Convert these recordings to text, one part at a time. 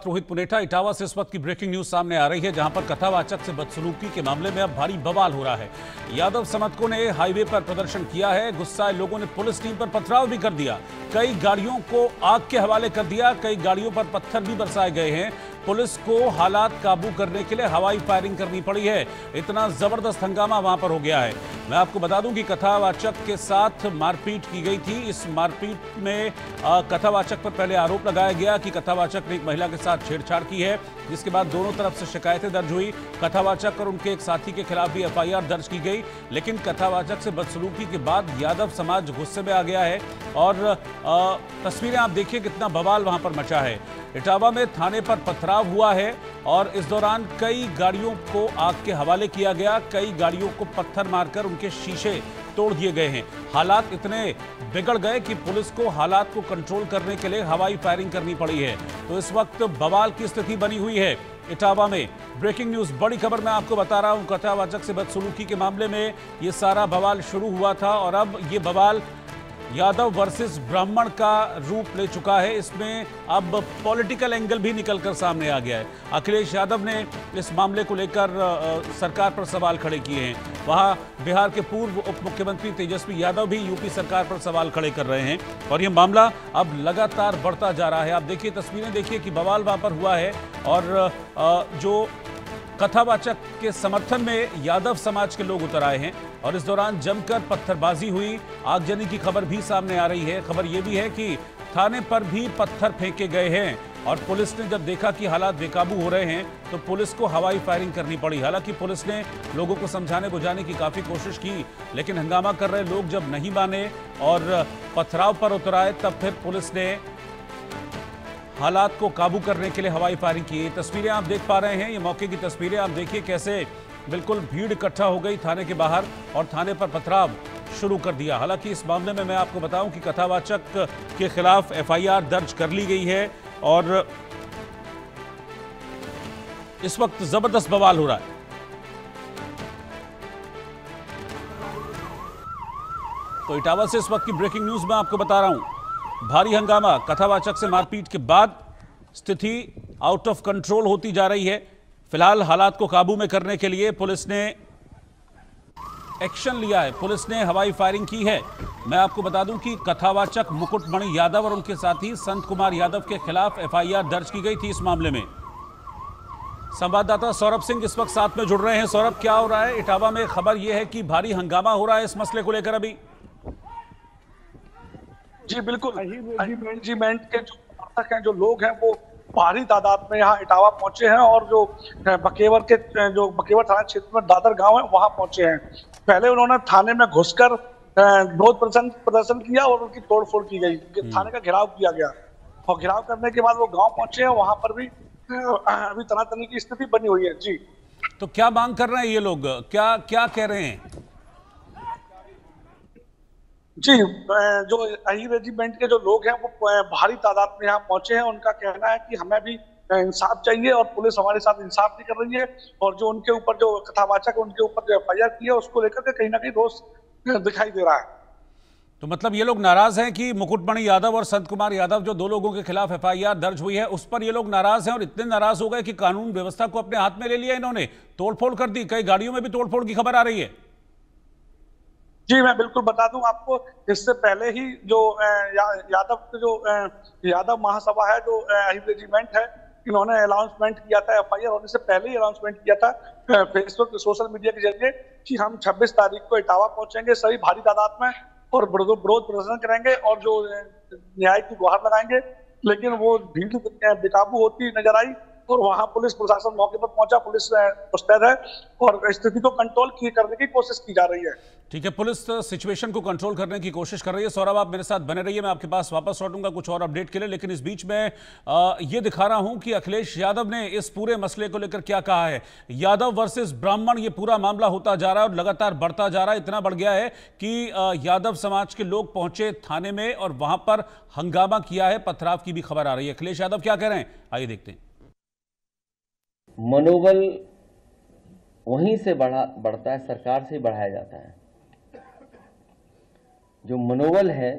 रोहित पुनेठा। इटावा से इस वक्त की ब्रेकिंग न्यूज सामने आ रही है, जहां पर कथावाचक से बदसलूकी के मामले में अब भारी बवाल हो रहा है। यादव समर्थकों ने हाईवे पर प्रदर्शन किया है। गुस्साए लोगों ने पुलिस टीम पर पथराव भी कर दिया। कई गाड़ियों को आग के हवाले कर दिया। कई गाड़ियों पर पत्थर भी बरसाए गए हैं। पुलिस को हालात काबू करने के लिए हवाई फायरिंग करनी पड़ी है। इतना जबरदस्त हंगामा वहां पर हो गया है। मैं आपको बता दूं कि कथावाचक के साथ मारपीट की गई थी। इस मारपीट में कथावाचक पर पहले आरोप लगाया गया कि कथावाचक ने एक महिला के साथ छेड़छाड़ की है, जिसके बाद दोनों तरफ से शिकायतें दर्ज हुई। कथावाचक और उनके एक साथी के खिलाफ भी एफआईआर दर्ज की गई। लेकिन कथावाचक से बदसलूकी के बाद यादव समाज गुस्से में आ गया है और तस्वीरें आप देखिए, कितना बवाल वहां पर मचा है। इटावा में थाने पर पथराव हुआ है और इस दौरान कई गाड़ियों को आग के हवाले किया गया। कई गाड़ियों को पत्थर मारकर उनके शीशे तोड़ दिए गए हैं। हालात इतने बिगड़ गए कि पुलिस को हालात को कंट्रोल करने के लिए हवाई फायरिंग करनी पड़ी है। तो इस वक्त बवाल की स्थिति बनी हुई है इटावा में। ब्रेकिंग न्यूज, बड़ी खबर मैं आपको बता रहा हूं। कथावाचक से बदसलूकी के मामले में ये सारा बवाल शुरू हुआ था और अब ये बवाल यादव वर्सेस ब्राह्मण का रूप ले चुका है। इसमें अब पॉलिटिकल एंगल भी निकलकर सामने आ गया है। अखिलेश यादव ने इस मामले को लेकर सरकार पर सवाल खड़े किए हैं। वहां बिहार के पूर्व उप मुख्यमंत्री तेजस्वी यादव भी यूपी सरकार पर सवाल खड़े कर रहे हैं और यह मामला अब लगातार बढ़ता जा रहा है। आप देखिए, तस्वीरें देखिए कि बवाल वहां पर हुआ है और जो कथावाचक के समर्थन में यादव समाज के लोग उतर आए हैं और इस दौरान जमकर पत्थरबाजी हुई। आगजनी की खबर भी सामने आ रही है। खबर यह भी है कि थाने पर भी पत्थर फेंके गए हैं और पुलिस ने जब देखा कि हालात बेकाबू हो रहे हैं तो पुलिस को हवाई फायरिंग करनी पड़ी। हालांकि पुलिस ने लोगों को समझाने बुझाने की काफी कोशिश की, लेकिन हंगामा कर रहे लोग जब नहीं माने और पथराव पर उतर आए, तब फिर पुलिस ने हालात को काबू करने के लिए हवाई फायरिंग की। तस्वीरें आप देख पा रहे हैं, ये मौके की तस्वीरें। आप देखिए कैसे बिल्कुल भीड़ इकट्ठा हो गई थाने के बाहर और थाने पर पथराव शुरू कर दिया। हालांकि इस मामले में मैं आपको बताऊं कि कथावाचक के खिलाफ एफआईआर दर्ज कर ली गई है और इस वक्त जबरदस्त बवाल हो रहा है। तो इटावा से इस वक्त की ब्रेकिंग न्यूज मैं आपको बता रहा हूं। भारी हंगामा, कथावाचक से मारपीट के बाद स्थिति आउट ऑफ कंट्रोल होती जा रही है। फिलहाल हालात को काबू में करने के लिए पुलिस ने एक्शन लिया है। पुलिस ने हवाई फायरिंग की है। मैं आपको बता दूं कि कथावाचक मुकुटमणि यादव और उनके साथी संत कुमार यादव के खिलाफ एफआईआर दर्ज की गई थी इस मामले में। संवाददाता सौरभ सिंह इस वक्त साथ में जुड़ रहे हैं। सौरभ, क्या हो रहा है इटावा में? खबर यह है कि भारी हंगामा हो रहा है इस मसले को लेकर अभी। जी बिल्कुल, रेजिमेंट के जो समर्थक हैं, जो लोग हैं, वो भारी तादाद में यहाँ इटावा पहुंचे हैं और जो बकेवर थाना क्षेत्र में दादर गांव है, वहां पहुंचे हैं। पहले उन्होंने थाने में घुसकर विरोध प्रदर्शन किया और उनकी तोड़फोड़ की गई। थाने का घेराव किया गया और घेराव करने के बाद वो गांव पहुंचे हैं। वहां पर भी अभी तनातनी की स्थिति बनी हुई है। जी, तो क्या मांग कर रहे हैं ये लोग, क्या क्या कह रहे हैं? जी, जो अही रेजिमेंट के जो लोग हैं वो भारी तादाद में यहाँ पहुंचे हैं। उनका कहना है कि हमें भी इंसाफ चाहिए और पुलिस हमारे साथ इंसाफ नहीं कर रही है और जो उनके ऊपर जो कथावाचक उनके ऊपर जो एफआईआर की है उसको लेकर के कहीं ना कहीं रोष दिखाई दे रहा है। तो मतलब ये लोग नाराज हैं कि मुकुटमणि यादव और संत कुमार यादव, जो दो लोगों के खिलाफ एफआईआर दर्ज हुई है, उस पर ये लोग नाराज हैं और इतने नाराज हो गए कि कानून व्यवस्था को अपने हाथ में ले लिया इन्होंने, तोड़फोड़ कर दी। कई गाड़ियों में भी तोड़फोड़ की खबर आ रही है। जी, मैं बिल्कुल बता दूं आपको, इससे पहले ही जो यादव महासभा है, जो रेजिमेंट है, इन्होंने अनाउंसमेंट किया था, एफआईआर होने से पहले ही अनाउंसमेंट किया था फेसबुक सोशल मीडिया के जरिए कि हम 26 तारीख को इटावा पहुंचेंगे सभी भारी तादाद में और विरोध प्रदर्शन करेंगे और जो न्याय की गुहार लगाएंगे। लेकिन वो भीड़ बेकाबू होती नजर आई और वहां पुलिस प्रशासन मौके पर पहुंचा। पुलिस मुस्तैद है और स्थिति को कंट्रोल करने की कोशिश की जा रही है। ठीक है, पुलिस सिचुएशन को कंट्रोल करने की कोशिश कर रही है। सौरभ, आप मेरे साथ बने रहिए, मैं आपके पास वापस लौटूंगा कुछ और अपडेट के लिए। लेकिन इस बीच में ये दिखा रहा हूं कि अखिलेश यादव ने इस पूरे मसले को लेकर क्या कहा है। यादव वर्सेस ब्राह्मण, ये पूरा मामला होता जा रहा है और लगातार बढ़ता जा रहा है। इतना बढ़ गया है कि यादव समाज के लोग पहुंचे थाने में और वहां पर हंगामा किया है। पथराव की भी खबर आ रही है। अखिलेश यादव क्या कह रहे हैं, आइए देखते हैं। मनोबल वहीं से बढ़ता है, सरकार से बढ़ाया जाता है। जो मनोबल है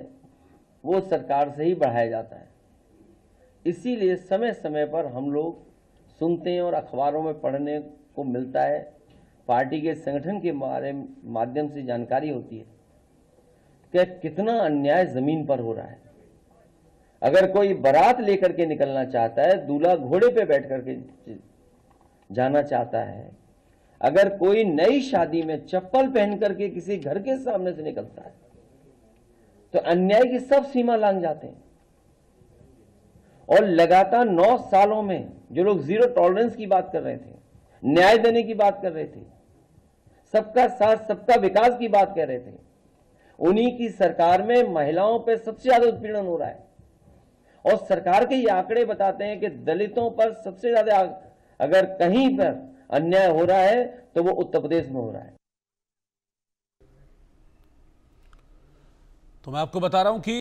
वो सरकार से ही बढ़ाया जाता है। इसीलिए समय समय पर हम लोग सुनते हैं और अखबारों में पढ़ने को मिलता है, पार्टी के संगठन के माध्यम से जानकारी होती है कि कितना अन्याय जमीन पर हो रहा है। अगर कोई बारात लेकर के निकलना चाहता है, दूल्हा घोड़े पे बैठ करके जाना चाहता है, अगर कोई नई शादी में चप्पल पहन करके किसी घर के सामने से निकलता है, तो अन्याय की सब सीमा लांघ जाते हैं। और लगातार 9 सालों में जो लोग जीरो टॉलरेंस की बात कर रहे थे, न्याय देने की बात कर रहे थे, सबका साथ सबका विकास की बात कर रहे थे, उन्हीं की सरकार में महिलाओं पर सबसे ज्यादा उत्पीड़न हो रहा है। और सरकार के ये आंकड़े बताते हैं कि दलितों पर सबसे ज्यादा अगर कहीं पर अन्याय हो रहा है तो वो उत्तर प्रदेश में हो रहा है। तो मैं आपको बता रहा हूं कि